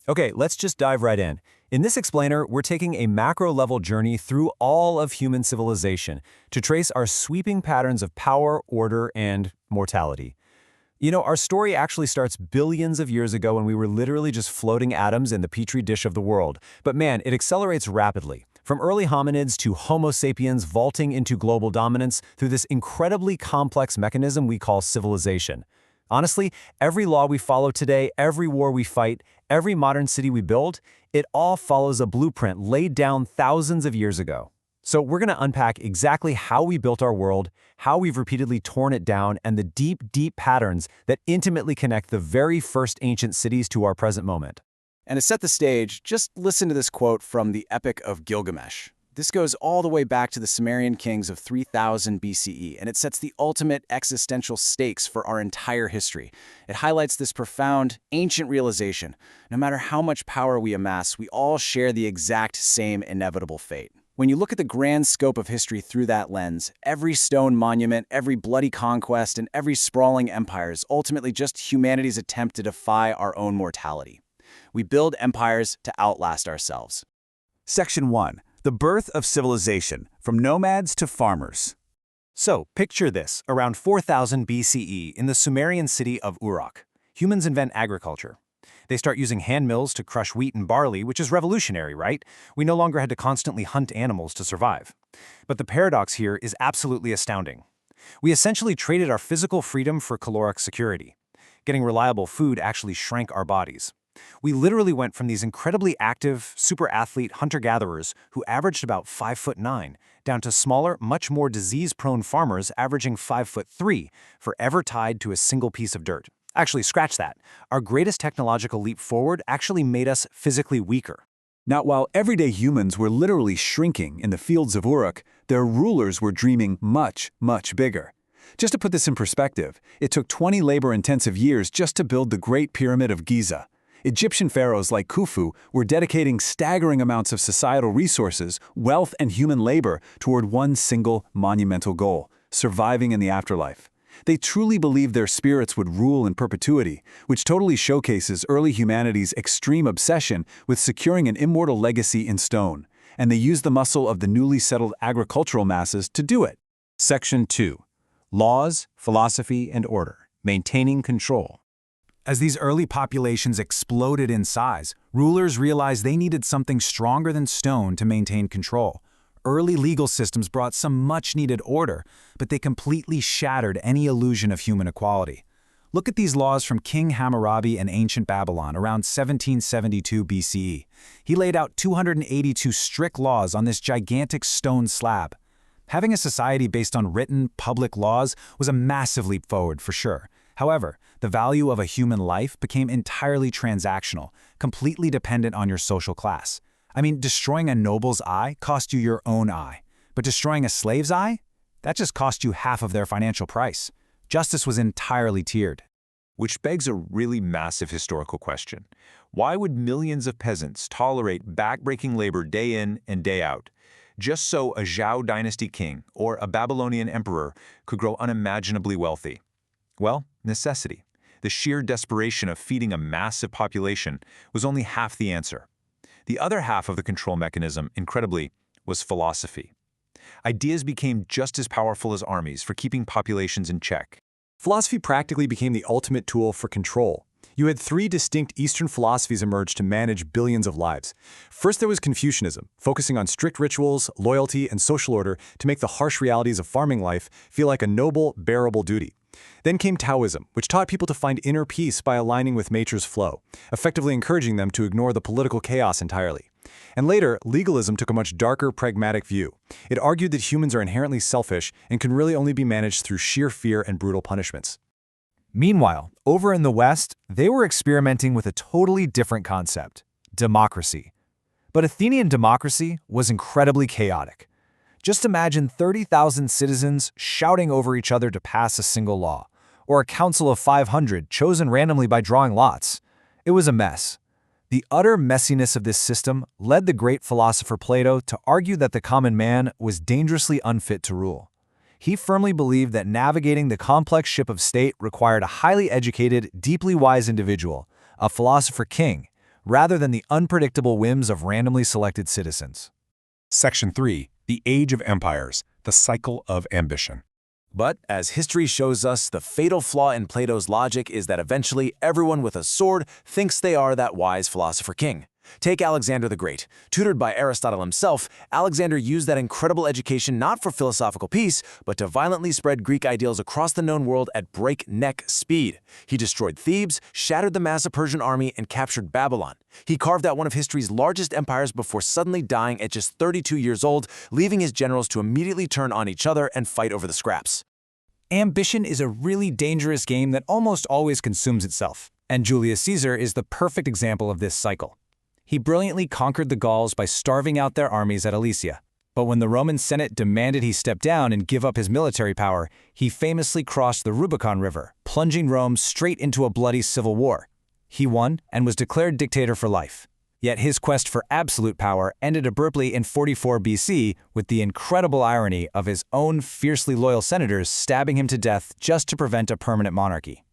Okay, let's just dive right in. In this explainer, we're taking a macro-level journey through all of human civilization to trace our sweeping patterns of power, order, and mortality. Our story actually starts billions of years ago when we were literally just floating atoms in the petri dish of the world. But man, it accelerates rapidly. From early hominids to Homo sapiens vaulting into global dominance through this incredibly complex mechanism we call civilization. Honestly, every law we follow today, every war we fight, every modern city we build, it all follows a blueprint laid down thousands of years ago. So we're going to unpack exactly how we built our world, how we've repeatedly torn it down, and the deep, deep patterns that intimately connect the very first ancient cities to our present moment. And to set the stage, just listen to this quote from the Epic of Gilgamesh. This goes all the way back to the Sumerian kings of 3000 BCE, and it sets the ultimate existential stakes for our entire history. It highlights this profound, ancient realization. No matter how much power we amass, we all share the exact same inevitable fate. When you look at the grand scope of history through that lens, every stone monument, every bloody conquest, and every sprawling empire is ultimately just humanity's attempt to defy our own mortality. We build empires to outlast ourselves. Section 1. The birth of civilization, from nomads to farmers. So, picture this, around 4000 BCE in the Sumerian city of Uruk. Humans invent agriculture. They start using hand mills to crush wheat and barley, which is revolutionary, right? We no longer had to constantly hunt animals to survive. But the paradox here is absolutely astounding. We essentially traded our physical freedom for caloric security. Getting reliable food actually shrank our bodies. We literally went from these incredibly active, super athlete hunter-gatherers who averaged about 5'9", down to smaller, much more disease-prone farmers averaging 5'3", forever tied to a single piece of dirt. Actually, scratch that. Our greatest technological leap forward actually made us physically weaker. Now, while everyday humans were literally shrinking in the fields of Uruk, their rulers were dreaming much, much bigger. Just to put this in perspective, it took 20 labor-intensive years just to build the Great Pyramid of Giza. Egyptian pharaohs like Khufu were dedicating staggering amounts of societal resources, wealth, and human labor toward one single monumental goal: surviving in the afterlife. They truly believed their spirits would rule in perpetuity, which totally showcases early humanity's extreme obsession with securing an immortal legacy in stone. And they used the muscle of the newly settled agricultural masses to do it. Section 2. Laws, Philosophy, and Order. Maintaining control. As these early populations exploded in size, rulers realized they needed something stronger than stone to maintain control. Early legal systems brought some much-needed order, but they completely shattered any illusion of human equality. Look at these laws from King Hammurabi in ancient Babylon around 1772 BCE. He laid out 282 strict laws on this gigantic stone slab. Having a society based on written, public laws was a massive leap forward for sure. However, the value of a human life became entirely transactional, completely dependent on your social class. I mean, destroying a noble's eye cost you your own eye, but destroying a slave's eye? That just cost you half of their financial price. Justice was entirely tiered. Which begs a really massive historical question. Why would millions of peasants tolerate backbreaking labor day in and day out, just so a Zhou dynasty king or a Babylonian emperor could grow unimaginably wealthy? Well, necessity. The sheer desperation of feeding a massive population was only half the answer. The other half of the control mechanism, incredibly, was philosophy. Ideas became just as powerful as armies for keeping populations in check. Philosophy practically became the ultimate tool for control. You had three distinct Eastern philosophies emerge to manage billions of lives. First, there was Confucianism, focusing on strict rituals, loyalty, and social order to make the harsh realities of farming life feel like a noble, bearable duty. Then came Taoism, which taught people to find inner peace by aligning with nature's flow, effectively encouraging them to ignore the political chaos entirely. And later, legalism took a much darker, pragmatic view. It argued that humans are inherently selfish and can really only be managed through sheer fear and brutal punishments. Meanwhile, over in the West, they were experimenting with a totally different concept: democracy. But Athenian democracy was incredibly chaotic. Just imagine 30,000 citizens shouting over each other to pass a single law, or a council of 500 chosen randomly by drawing lots. It was a mess. The utter messiness of this system led the great philosopher Plato to argue that the common man was dangerously unfit to rule. He firmly believed that navigating the complex ship of state required a highly educated, deeply wise individual, a philosopher king, rather than the unpredictable whims of randomly selected citizens. Section 3. The Age of Empires, the Cycle of Ambition. But, as history shows us, the fatal flaw in Plato's logic is that eventually everyone with a sword thinks they are that wise philosopher king. Take Alexander the Great. Tutored by Aristotle himself, Alexander used that incredible education not for philosophical peace, but to violently spread Greek ideals across the known world at breakneck speed. He destroyed Thebes, shattered the massive Persian army, and captured Babylon. He carved out one of history's largest empires before suddenly dying at just 32 years old, leaving his generals to immediately turn on each other and fight over the scraps. Ambition is a really dangerous game that almost always consumes itself, and Julius Caesar is the perfect example of this cycle. He brilliantly conquered the Gauls by starving out their armies at Alesia. But when the Roman Senate demanded he step down and give up his military power, he famously crossed the Rubicon River, plunging Rome straight into a bloody civil war. He won and was declared dictator for life. Yet his quest for absolute power ended abruptly in 44 BC with the incredible irony of his own fiercely loyal senators stabbing him to death just to prevent a permanent monarchy.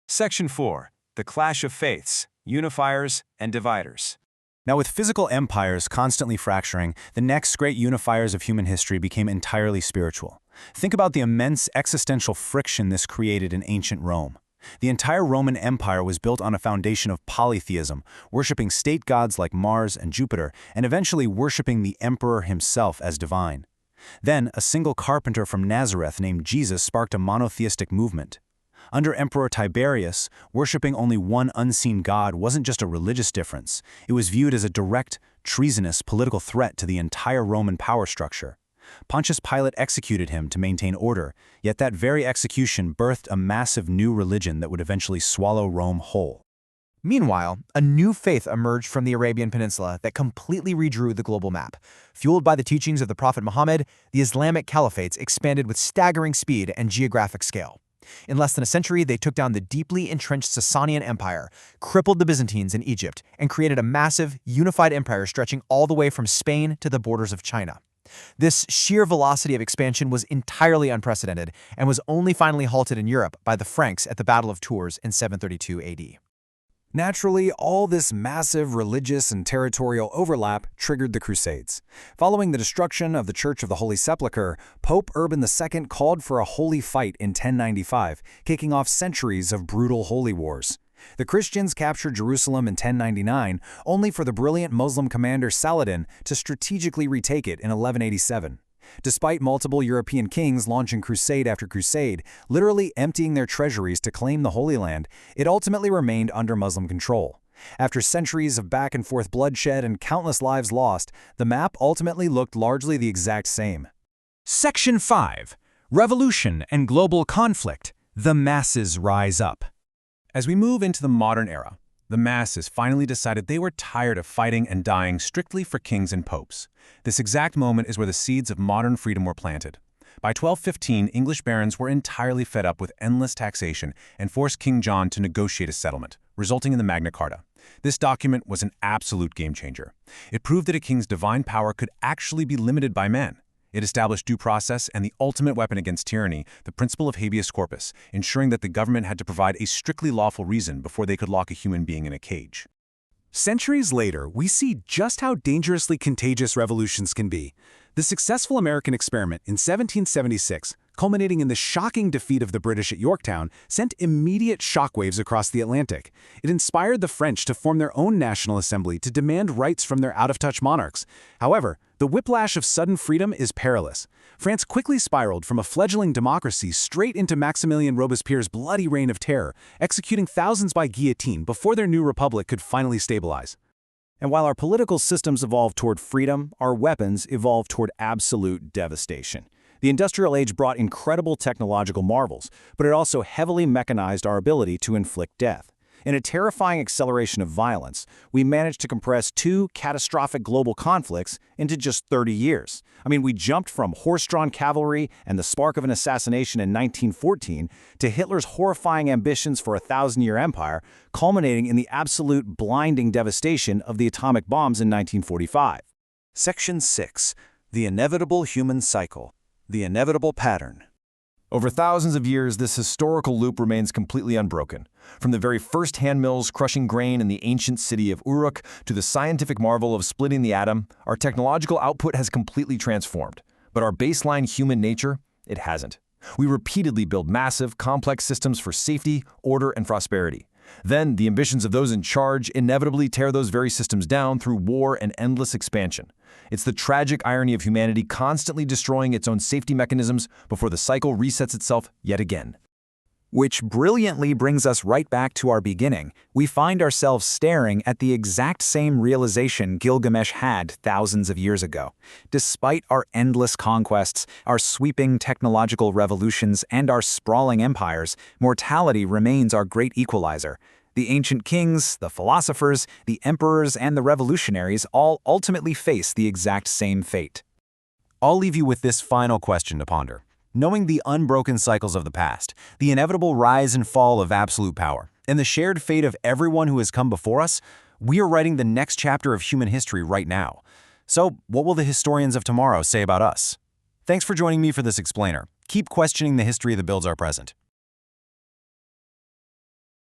Section 4. The Clash of Faiths, Unifiers and Dividers. Now, with physical empires constantly fracturing, the next great unifiers of human history became entirely spiritual. Think about the immense existential friction this created in ancient Rome. The entire Roman Empire was built on a foundation of polytheism, worshipping state gods like Mars and Jupiter, and eventually worshipping the emperor himself as divine. Then, a single carpenter from Nazareth named Jesus sparked a monotheistic movement. Under Emperor Tiberius, worshipping only one unseen god wasn't just a religious difference. It was viewed as a direct, treasonous political threat to the entire Roman power structure. Pontius Pilate executed him to maintain order, yet that very execution birthed a massive new religion that would eventually swallow Rome whole. Meanwhile, a new faith emerged from the Arabian Peninsula that completely redrew the global map. Fueled by the teachings of the Prophet Muhammad, the Islamic caliphates expanded with staggering speed and geographic scale. In less than a century, they took down the deeply entrenched Sasanian Empire, crippled the Byzantines in Egypt, and created a massive, unified empire stretching all the way from Spain to the borders of China. This sheer velocity of expansion was entirely unprecedented and was only finally halted in Europe by the Franks at the Battle of Tours in 732 AD. Naturally, all this massive religious and territorial overlap triggered the Crusades. Following the destruction of the Church of the Holy Sepulchre, Pope Urban II called for a holy fight in 1095, kicking off centuries of brutal holy wars. The Christians captured Jerusalem in 1099, only for the brilliant Muslim commander Saladin to strategically retake it in 1187. Despite multiple European kings launching crusade after crusade, literally emptying their treasuries to claim the Holy Land, it ultimately remained under Muslim control. After centuries of back-and-forth bloodshed and countless lives lost, the map ultimately looked largely the exact same. Section 5. Revolution and Global Conflict. The masses rise up. As we move into the modern era, the masses finally decided they were tired of fighting and dying strictly for kings and popes. This exact moment is where the seeds of modern freedom were planted. By 1215, English barons were entirely fed up with endless taxation and forced King John to negotiate a settlement, resulting in the Magna Carta. This document was an absolute game-changer. It proved that a king's divine power could actually be limited by men. It established due process and the ultimate weapon against tyranny, the principle of habeas corpus, ensuring that the government had to provide a strictly lawful reason before they could lock a human being in a cage. Centuries later, we see just how dangerously contagious revolutions can be. The successful American experiment in 1776, culminating in the shocking defeat of the British at Yorktown, sent immediate shockwaves across the Atlantic. It inspired the French to form their own national assembly to demand rights from their out-of-touch monarchs. However, the whiplash of sudden freedom is perilous. France quickly spiraled from a fledgling democracy straight into Maximilien Robespierre's bloody reign of terror, executing thousands by guillotine before their new republic could finally stabilize. And while our political systems evolved toward freedom, our weapons evolved toward absolute devastation. The Industrial Age brought incredible technological marvels, but it also heavily mechanized our ability to inflict death. In a terrifying acceleration of violence, we managed to compress two catastrophic global conflicts into just 30 years. We jumped from horse-drawn cavalry and the spark of an assassination in 1914 to Hitler's horrifying ambitions for a 1,000-year empire, culminating in the absolute blinding devastation of the atomic bombs in 1945. Section 6. The Inevitable Human Cycle. The Inevitable Pattern. Over thousands of years, this historical loop remains completely unbroken. From the very first hand mills crushing grain in the ancient city of Uruk to the scientific marvel of splitting the atom, our technological output has completely transformed. But our baseline human nature, it hasn't. We repeatedly build massive, complex systems for safety, order, and prosperity. Then, the ambitions of those in charge inevitably tear those very systems down through war and endless expansion. It's the tragic irony of humanity constantly destroying its own safety mechanisms before the cycle resets itself yet again. Which brilliantly brings us right back to our beginning. We find ourselves staring at the exact same realization Gilgamesh had thousands of years ago. Despite our endless conquests, our sweeping technological revolutions, and our sprawling empires, mortality remains our great equalizer. The ancient kings, the philosophers, the emperors, and the revolutionaries all ultimately face the exact same fate. I'll leave you with this final question to ponder. Knowing the unbroken cycles of the past, the inevitable rise and fall of absolute power, and the shared fate of everyone who has come before us, we are writing the next chapter of human history right now. So, what will the historians of tomorrow say about us? Thanks for joining me for this explainer. Keep questioning the history that builds our present.